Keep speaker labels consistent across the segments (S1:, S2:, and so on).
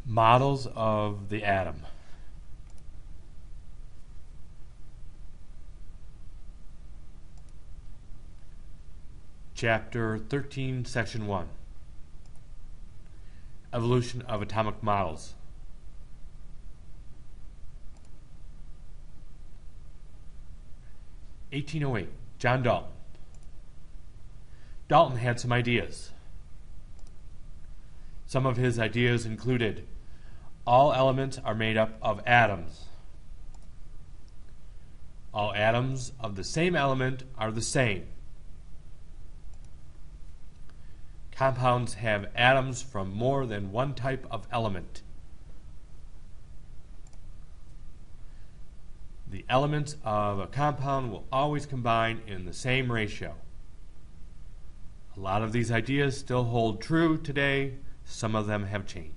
S1: Models of the atom. Chapter 13, Section 1. Evolution of atomic models. (1808) John Dalton. Dalton had some ideas. Some of his ideas included: all elements are made up of atoms. All atoms of the same element are the same. Compounds have atoms from more than one type of element. The elements of a compound will always combine in the same ratio. A lot of these ideas still hold true today. Some of them have changed.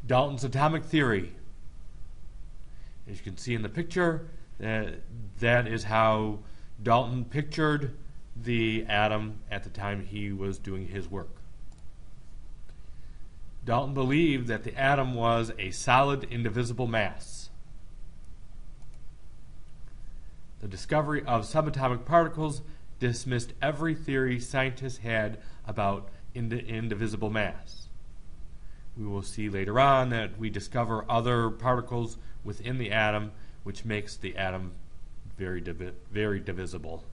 S1: Dalton's atomic theory. As you can see in the picture, that is how Dalton pictured the atom at the time he was doing his work. Dalton believed that the atom was a solid, indivisible mass. The discovery of subatomic particles dismissed every theory scientists had about indivisible mass. We will see later on that we discover other particles within the atom, which makes the atom very divisible.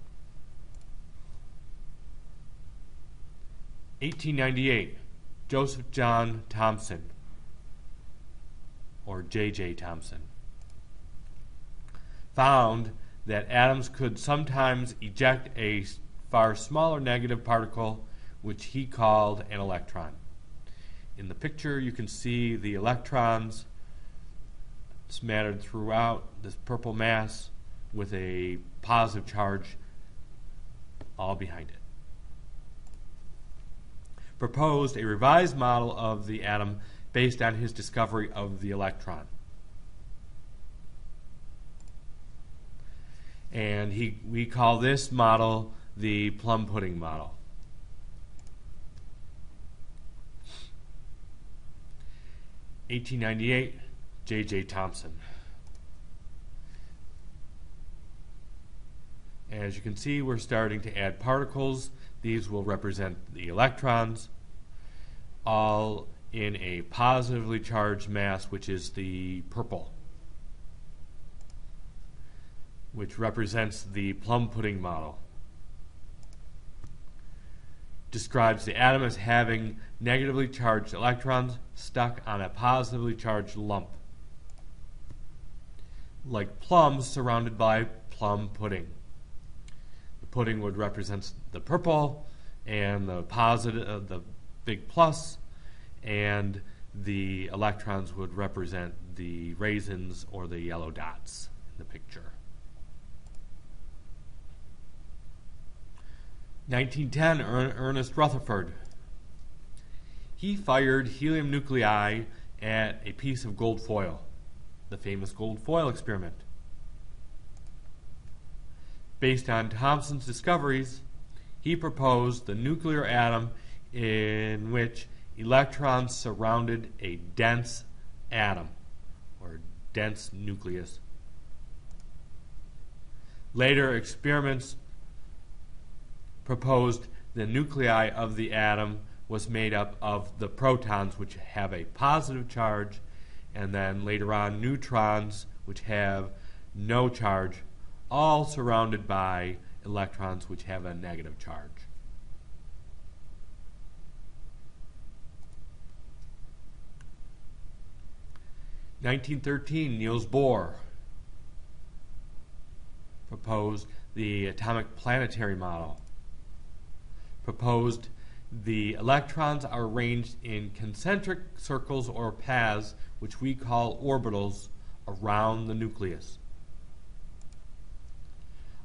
S1: 1898, Joseph John Thomson, or J.J. Thomson, found that atoms could sometimes eject a far smaller negative particle, which he called an electron. In the picture, you can see the electrons scattered throughout this purple mass with a positive charge all behind it. Proposed a revised model of the atom based on his discovery of the electron. And we call this model the plum pudding model. (1898) J.J. Thomson. As you can see, we're starting to add particles. These will represent the electrons, all in a positively charged mass, which is the purple, which represents the plum pudding model. Describes the atom as having negatively charged electrons stuck on a positively charged lump, like plums surrounded by plum pudding. The pudding would represent the purple, and the positive, the big plus, and the electrons would represent the raisins or the yellow dots in the picture. 1910, Ernest Rutherford. He fired helium nuclei at a piece of gold foil, the famous gold foil experiment. Based on Thomson's discoveries, he proposed the nuclear atom in which electrons surrounded a dense atom, or dense nucleus. Later experiments proposed the nuclei of the atom was made up of the protons, which have a positive charge, and then later on neutrons, which have no charge, all surrounded by electrons which have a negative charge. (1913) Niels Bohr proposed the atomic planetary model. Proposed the electrons are arranged in concentric circles or paths, which we call orbitals, around the nucleus,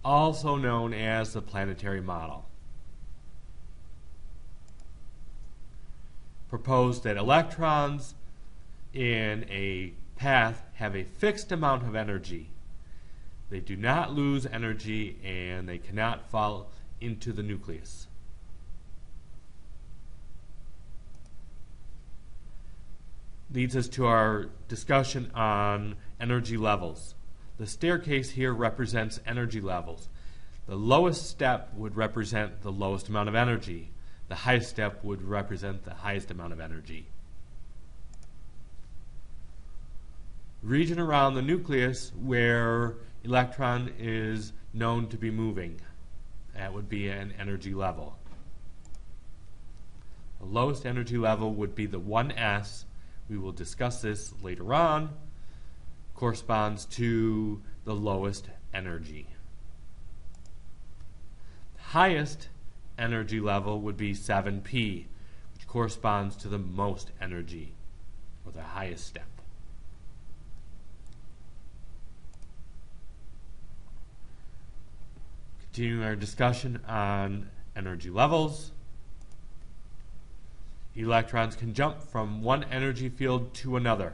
S1: also known as the planetary model. Proposed that electrons in a path have a fixed amount of energy. They do not lose energy, and they cannot fall into the nucleus. leads us to our discussion on energy levels. The staircase here represents energy levels. The lowest step would represent the lowest amount of energy. The highest step would represent the highest amount of energy. Region around the nucleus where electron is known to be moving. That would be an energy level. The lowest energy level would be the 1s. We will discuss this later on. Corresponds to the lowest energy. Highest energy level would be 7p, which corresponds to the most energy, or the highest step. Continuing our discussion on energy levels. Electrons can jump from one energy field to another.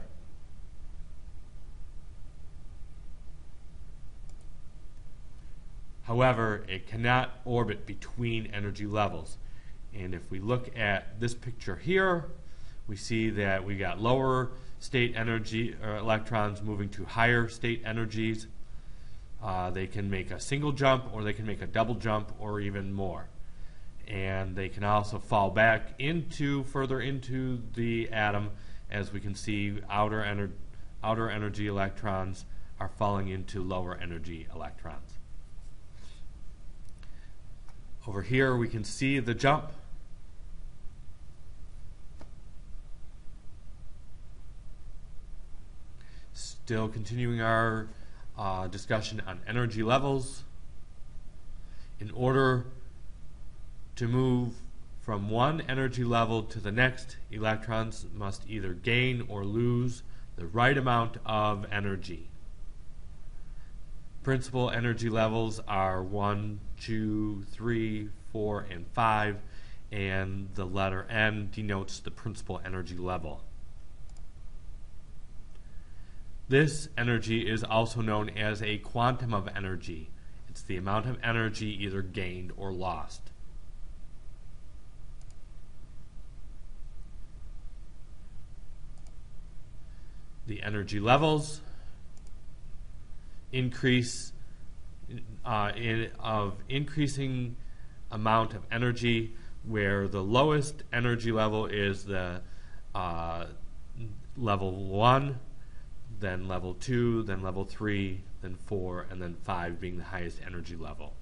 S1: However, it cannot orbit between energy levels. And if we look at this picture here, we see that we got lower state energy electrons moving to higher state energies. They can make a single jump, or they can make a double jump, or even more. And they can also fall back further into the atom, as we can see outer energy electrons are falling into lower energy electrons. Over here we can see the jump. Still continuing our discussion on energy levels. In order to move from one energy level to the next, electrons must either gain or lose the right amount of energy. Principal energy levels are 1, 2, 3, 4, and 5, and the letter N denotes the principal energy level. This energy is also known as a quantum of energy. It's the amount of energy either gained or lost. The energy levels increasing amount of energy, where the lowest energy level is the level 1, then level 2, then level 3, then 4, and then 5 being the highest energy level.